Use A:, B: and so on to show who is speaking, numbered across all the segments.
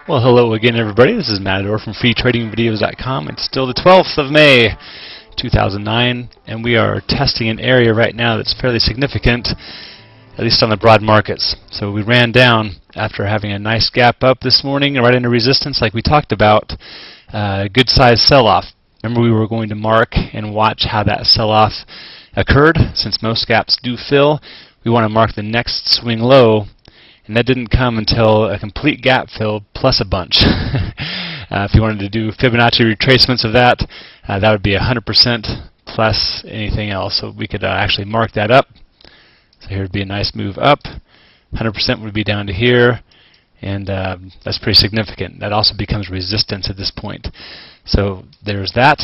A: Well, hello again, everybody. This is Matador from freetradingvideos.com. It's still the 12th of May, 2009, and we are testing an area right now that's fairly significant, at least on the broad markets. So we ran down after having a nice gap up this morning, right into resistance, like we talked about. Good size sell-off. Remember, we were going to mark and watch how that sell-off occurred. Since most gaps do fill, we want to mark the next swing low. And that didn't come until a complete gap fill plus a bunch. If you wanted to do Fibonacci retracements of that, that would be 100% plus anything else. So we could actually mark that up. So here would be a nice move up. 100% would be down to here. And that's pretty significant. That also becomes resistance at this point. So there's that.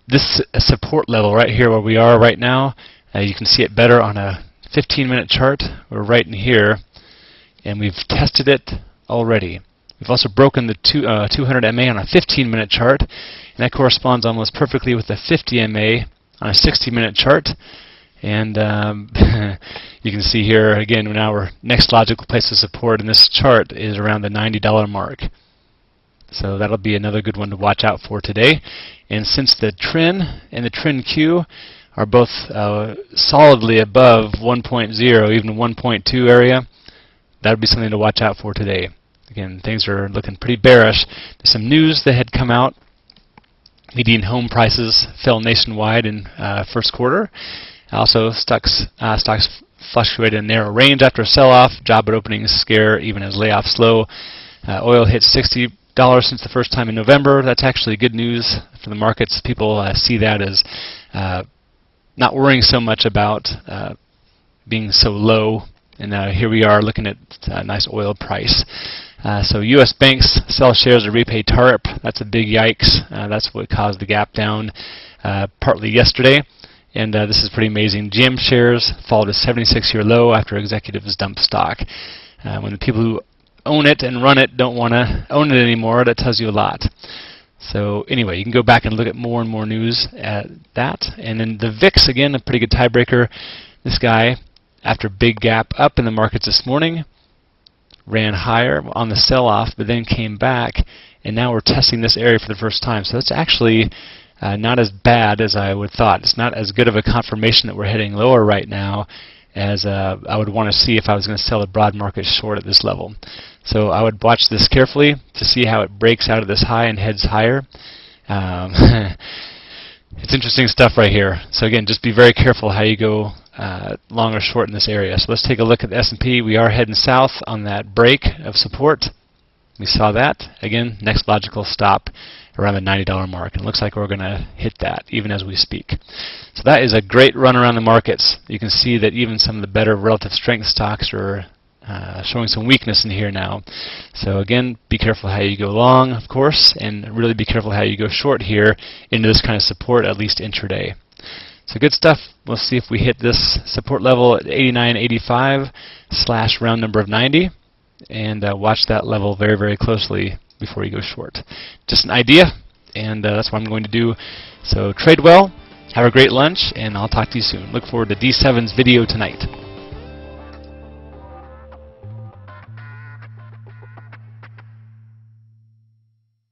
A: This support level right here where we are right now, you can see it better on a 15-minute chart. We're right in here. And we've tested it already. We've also broken the 200 MA on a 15-minute chart, and that corresponds almost perfectly with the 50 MA on a 60-minute chart. And you can see here again, now our next logical place of support in this chart is around the $90 mark. So that'll be another good one to watch out for today. And since the trend and the trend Q are both solidly above 1.0, even 1.2 area, that would be something to watch out for today. Again, things are looking pretty bearish. There's some news that had come out. Median home prices fell nationwide in first quarter. Also, stocks fluctuated in a narrow range after a sell-off. Job openings scare even as layoffs slow. Oil hit $60 since the first time in November. That's actually good news for the markets. People see that as not worrying so much about being so low. And here we are looking at a nice oil price. So U.S. banks sell shares to repay TARP. That's a big yikes. That's what caused the gap down partly yesterday. And this is pretty amazing. GM shares fall to 76-year low after executives dump stock. When the people who own it and run it don't want to own it anymore, that tells you a lot. So anyway, you can go back and look at more and more news at that. And then the VIX, again, a pretty good tiebreaker. This guy, after big gap up in the markets this morning, ran higher on the sell-off, but then came back, and now we're testing this area for the first time. So that's actually not as bad as I would thought. It's not as good of a confirmation that we're heading lower right now as I would want to see if I was going to sell a broad market short at this level. So I would watch this carefully to see how it breaks out of this high and heads higher. It's interesting stuff right here. So again, just be very careful how you go long or short in this area. So let's take a look at the S&P. We are heading south on that break of support. We saw that. Again, next logical stop around the $90 mark. And it looks like we're going to hit that even as we speak. So that is a great run around the markets. You can see that even some of the better relative strength stocks are showing some weakness in here now. So again, be careful how you go long, of course, and really be careful how you go short here into this kind of support, at least intraday. So good stuff. We'll see if we hit this support level at 89.85 / round number of 90, and watch that level very, very closely before you go short. Just an idea, and that's what I'm going to do. So trade well, have a great lunch, and I'll talk to you soon. Look forward to D7's video tonight.